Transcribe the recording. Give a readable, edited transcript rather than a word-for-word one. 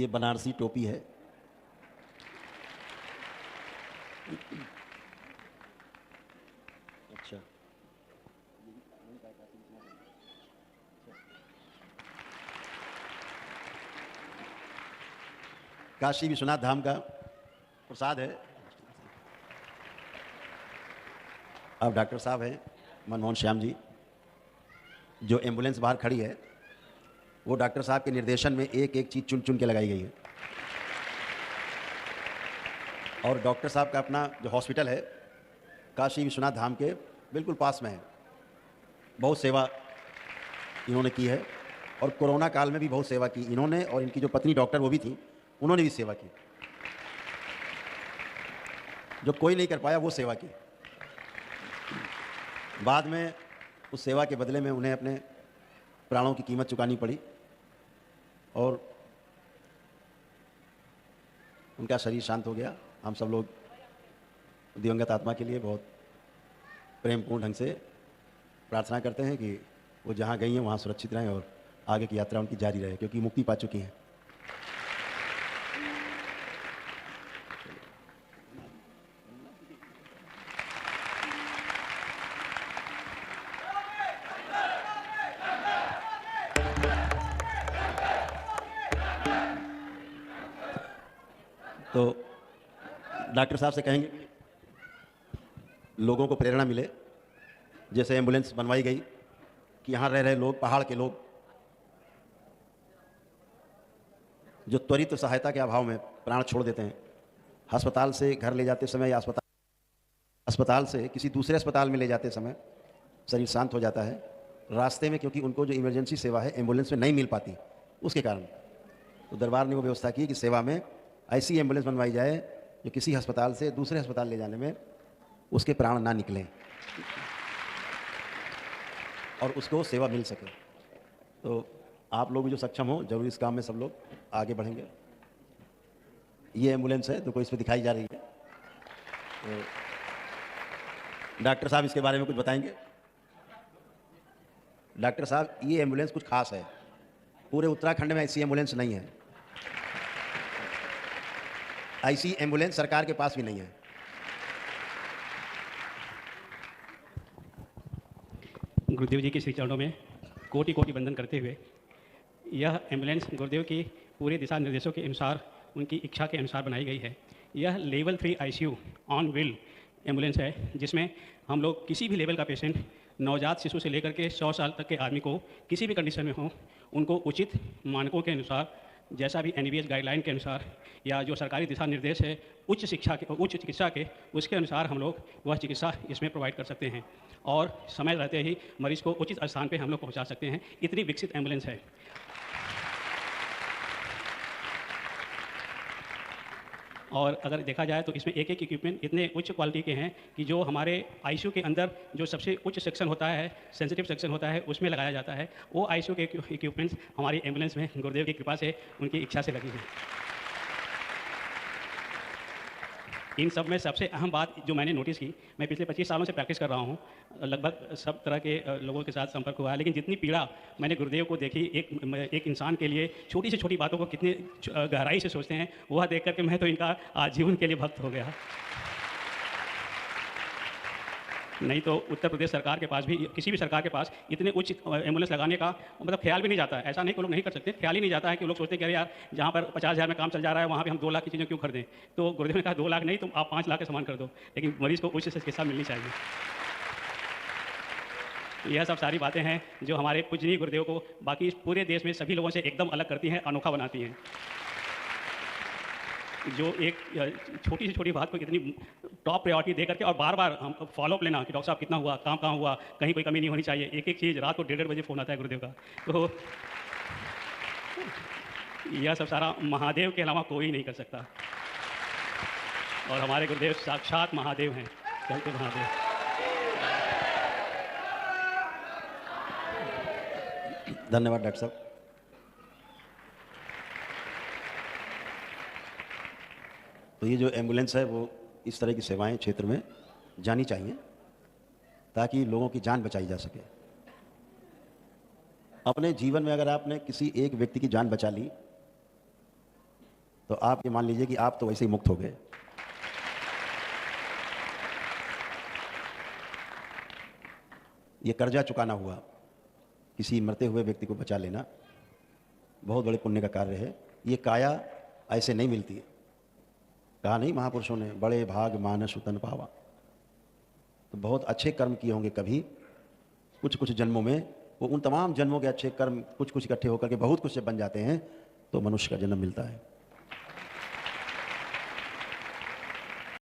ये बनारसी टोपी है। अच्छा, काशी विश्वनाथ धाम का प्रसाद है। अब डॉक्टर साहब हैं मनमोहन श्याम जी, जो एम्बुलेंस बाहर खड़ी है वो डॉक्टर साहब के निर्देशन में एक एक चीज़ चुन चुन के लगाई गई है। और डॉक्टर साहब का अपना जो हॉस्पिटल है काशी विश्वनाथ धाम के बिल्कुल पास में है। बहुत सेवा इन्होंने की है और कोरोना काल में भी बहुत सेवा की इन्होंने, और इनकी जो पत्नी डॉक्टर वो भी थी, उन्होंने भी सेवा की। जो कोई नहीं कर पाया वो सेवा की। बाद में उस सेवा के बदले में उन्हें अपने प्राणों की कीमत चुकानी पड़ी और उनका शरीर शांत हो गया। हम सब लोग दिवंगत आत्मा के लिए बहुत प्रेमपूर्ण ढंग से प्रार्थना करते हैं कि वो जहाँ गई हैं वहाँ सुरक्षित रहें और आगे की यात्रा उनकी जारी रहे, क्योंकि मुक्ति पा चुकी हैं। तो डॉक्टर साहब से कहेंगे कि लोगों को प्रेरणा मिले, जैसे एम्बुलेंस बनवाई गई कि यहाँ रह रहे लोग, पहाड़ के लोग जो त्वरित सहायता के अभाव में प्राण छोड़ देते हैं, अस्पताल से घर ले जाते समय या अस्पताल से किसी दूसरे अस्पताल में ले जाते समय शरीर शांत हो जाता है रास्ते में, क्योंकि उनको जो इमरजेंसी सेवा है एम्बुलेंस में नहीं मिल पाती, उसके कारण तो दरबार ने वो व्यवस्था की कि सेवा में ऐसी एम्बुलेंस बनवाई जाए जो किसी अस्पताल से दूसरे अस्पताल ले जाने में उसके प्राण ना निकलें और उसको सेवा मिल सके। तो आप लोग भी जो सक्षम हो जरूर इस काम में सब लोग आगे बढ़ेंगे। ये एम्बुलेंस है तो कोई इस पर दिखाई जा रही है, तो डॉक्टर साहब इसके बारे में कुछ बताएंगे। डॉक्टर साहब, ये एम्बुलेंस कुछ खास है, पूरे उत्तराखंड में ऐसी एम्बुलेंस नहीं है, ऐसी एम्बुलेंस सरकार के पास भी नहीं है। गुरुदेव जी के श्री चरणों में कोटि कोटि वंदन करते हुए, यह एम्बुलेंस गुरुदेव की पूरे दिशा निर्देशों के अनुसार, उनकी इच्छा के अनुसार बनाई गई है। यह level 3 ICU on wheel ambulance है, जिसमें हम लोग किसी भी लेवल का पेशेंट, नवजात शिशु से लेकर के 100 साल तक के आदमी को किसी भी कंडीशन में हो, उनको उचित मानकों के अनुसार, जैसा भी NABH गाइडलाइन के अनुसार या जो सरकारी दिशा निर्देश है उच्च चिकित्सा के, उसके अनुसार हम लोग वह चिकित्सा इसमें प्रोवाइड कर सकते हैं और समय रहते ही मरीज़ को उचित स्थान पे हम लोग पहुंचा सकते हैं। इतनी विकसित एम्बुलेंस है। और अगर देखा जाए तो इसमें एक एक इक्विपमेंट इतने उच्च क्वालिटी के हैं कि जो हमारे ICU के अंदर जो सबसे उच्च सेक्शन होता है, सेंसिटिव सेक्शन होता है, उसमें लगाया जाता है। वो ICU के इक्विपमेंट्स हमारी एम्बुलेंस में गुरुदेव की कृपा से, उनकी इच्छा से लगी है। इन सब में सबसे अहम बात जो मैंने नोटिस की, मैं पिछले 25 सालों से प्रैक्टिस कर रहा हूँ, लगभग सब तरह के लोगों के साथ संपर्क हुआ है, लेकिन जितनी पीड़ा मैंने गुरुदेव को देखी, एक इंसान के लिए छोटी से छोटी बातों को कितनी गहराई से सोचते हैं, वह देख करके मैं तो इनका आजीवन के लिए भक्त हो गया। नहीं तो उत्तर प्रदेश सरकार के पास भी, किसी भी सरकार के पास इतने उच्च एम्बुलेंस लगाने का मतलब ख्याल भी नहीं जाता है। ऐसा नहीं कि लोग नहीं कर सकते, ख्याल ही नहीं जाता है कि लोग सोचते हैं कि अरे यार, जहाँ पर 50,000 में काम चल जा रहा है वहाँ पे हम 2 लाख की चीज़ें क्यों खरीदें। तो गुरुदेव ने कहा 2 लाख नहीं, तुम आप 5 लाख का सामान कर दो, लेकिन मरीज़ को उच्च चिकित्सा मिलनी चाहिए। यह सब सारी बातें हैं जो हमारे पूजनीय गुरुदेव को बाकी पूरे देश में सभी लोगों से एकदम अलग करती हैं, अनोखा बनाती हैं। जो एक छोटी से छोटी बात को इतनी टॉप प्रायोरिटी दे करके और बार बार हम फॉलोअप लेना कि डॉक्टर साहब कितना हुआ, काम कहाँ हुआ, कहीं कोई कमी नहीं होनी चाहिए। एक एक चीज़ रात को 1:30 बजे फ़ोन आता है गुरुदेव का। तो यह सब सारा महादेव के अलावा कोई नहीं कर सकता, और हमारे गुरुदेव साक्षात महादेव हैं। चलते महादेव। धन्यवाद डॉक्टर साहब। तो ये जो एम्बुलेंस है वो इस तरह की सेवाएं क्षेत्र में जानी चाहिए ताकि लोगों की जान बचाई जा सके। अपने जीवन में अगर आपने किसी एक व्यक्ति की जान बचा ली तो आप ये मान लीजिए कि आप तो वैसे ही मुक्त हो गए। ये कर्जा चुकाना हुआ, किसी मरते हुए व्यक्ति को बचा लेना बहुत बड़े पुण्य का कार्य है। ये काया ऐसे नहीं मिलती है। कहा नहीं महापुरुषों ने, बड़े भाग मानस उतन पावा। तो बहुत अच्छे कर्म किए होंगे कभी कुछ कुछ जन्मों में, वो उन तमाम जन्मों के अच्छे कर्म कुछ कुछ इकट्ठे होकर के बहुत कुछ जब बन जाते हैं तो मनुष्य का जन्म मिलता है।